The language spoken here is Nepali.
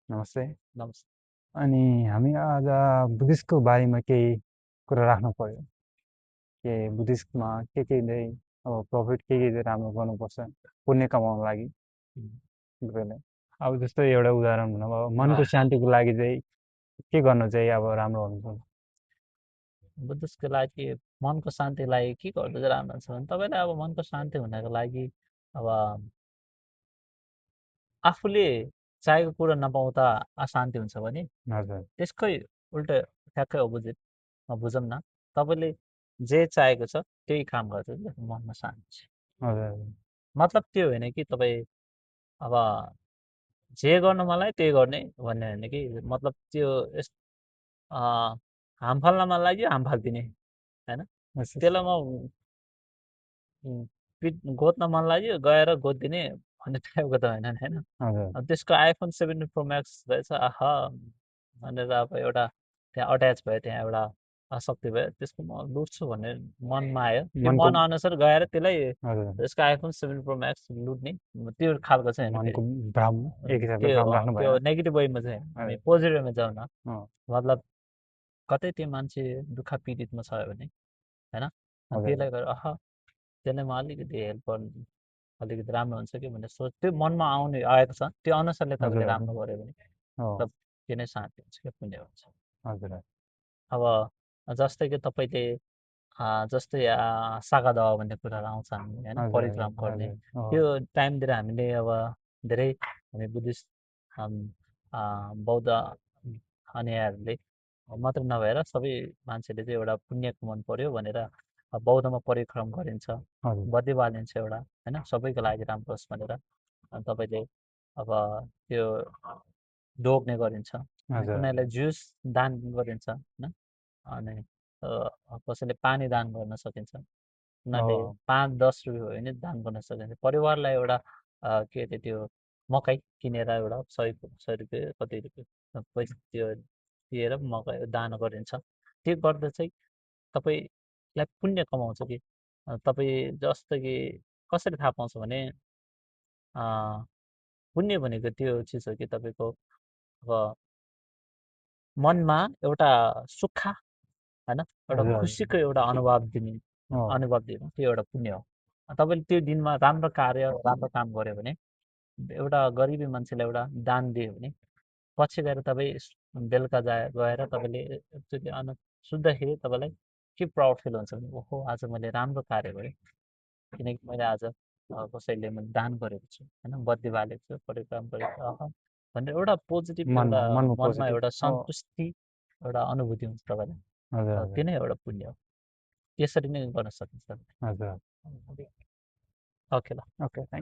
नमस्ते। नमस्ते। अनि हामी आज बुद्धिस्टको बारेमा केही कुरा राख्नु पर्यो। बुद्धिस्टमा के चाहिँ अब प्रफिट के चाहिँ राम्रो गर्नुपर्छ पुण्य कमाउनको लागि तपाईँले। अब जस्तै एउटा उदाहरण भनौँ, अब मनको शान्तिको लागि चाहिँ के गर्नु चाहिँ अब राम्रो हुन्छ? बुद्धिस्टको लागि मनको शान्तिलाई के गर्दा चाहिँ राम्रो छ भने तपाईँले अब मनको शान्ति हुनको लागि अब आफूले चाहेको कुरा नपाउँदा अशान्ति हुन्छ भने हजुर त्यसकै उल्टो ठ्याक्कै अपोजिट बुझौँ न, तपाईँले जे चाहेको छ त्यही काम गर्छ कि मनमा शान्ति छ। हजुर मतलब त्यो होइन कि तपाईँ अब जे गर्नु मलाई त्यही गर्ने भन्ने होइन कि, मतलब त्यो हाम फाल्न मन लाग्यो हाम फालिदिने होइन, त्यसलाई म गोद्न मन लाग्यो गएर गोदिदिने भन्ने टाइपको त होइन नि, होइन। हजुर अब त्यसको आइफोन 17 प्रो म्याक्स रहेछ, आहा भनेर अब एउटा त्यहाँ अट्याच भयो, त्यहाँ एउटा आसक्ति भयो, त्यसको म लुट्छु भन्ने मनमा आयो, त्यो मनको मन अनुसार गएर त्यसलाई हजुर त्यसको आइफोन 7 प्रो म्याक्स लुट्ने त्यो खालको चाहिँ होइन फेरि। मनको भ्रम एक हिसाबले त्यो भ्रम राख्नु त्यो भएन। नेगेटिभ वेमा चाहिँ होइन, हामी हजुर पोजिटिभ वेमा जाउँ न। अँ, मतलब कतै त्यो मान्छे दुःख पीडितमा छ भने होइन, हजुर त्यसलाई गएर त्यसलाई म अलिकति हेल्प गर्नु अलिकति राम्रो हुन्छ कि भन्ने सोच त्यो मनमा आएको छ, त्यो अनुसारले हजुर तपाईँले हजुर राम्रो गर्यो भने हो मतलब त्यो नै शान्ति हुन्छ, क्या पुण्य हुन्छ। हजुर अब जस्तै कि तपाईँले जस्तै सागा दावा भन्ने कुराहरू आउँछ, हामी होइन हजुर परिश्रम गर्ने हजुर हो त्यो टाइमतिर हामीले अब धेरै हामी बुद्धिस्ट बौद्ध अनुयायीहरूले मात्र नभएर सबै मान्छेले चाहिँ एउटा पुण्य कमाउनु पर्यो भनेर बौद्धमा परिक्रम गरिन्छ, हजुर बत्ती बालिन्छ एउटा होइन, सबैको लागि राम्रो होस् भनेर। तपाईँले अब त्यो ढोग्ने गरिन्छ होइन, हजुर उनीहरूलाई जुस दान गरिन्छ होइन, अनि कसैले पानी दान गर्न सकिन्छ, उनीहरूले हो 5-10 रुपियाँ भयो भने दान गर्न सकिन्छ। परिवारलाई एउटा के अरे त्यो मकै किनेर एउटा 100 रुपियाँ कति रुपियाँ पैसा त्यो दिएर मकै दान गरिन्छ। त्यो गर्दा चाहिँ तपाईँलाई पुण्य कमाउँछ कि तपाईँ जस्तो कि कसरी थाहा पाउँछ भने पुण्य भनेको त्यो चिज हो कि तपाईँको अब मनमा एउटा सुख होइन, एउटा हजुर हजुर खुसीको एउटा हो अनुभव दिनु त्यो एउटा पुण्य हो। तपाईँले त्यो दिनमा राम्रो कार्य राम्रो काम गर्यो भने, एउटा गरिबी मान्छेलाई एउटा दान दियो भने पछि गएर तपाईँ बेलुका गएर तपाईँले एकचोटि सुत्दाखेरि तपाईँलाई के प्राउड फिल हुन्छ भने ओहो आज मैले राम्रो कार्य गरेँ, किनकि मैले आज कसैले मैले दान गरेको छु होइन, बत्ती बालेको छु, परिक्रम गरेको छु भनेर एउटा पोजिटिभ एउटा मनमा मनमा पोजिटिभ एउटा हो। सन्तुष्टि एउटा अनुभूति हुन्छ तपाईँलाई। हजुर हजुर त्यो नै एउटा पुण्य हो, यसरी नै गर्न सकिन्छ। हजुर ओके ल। Okay thank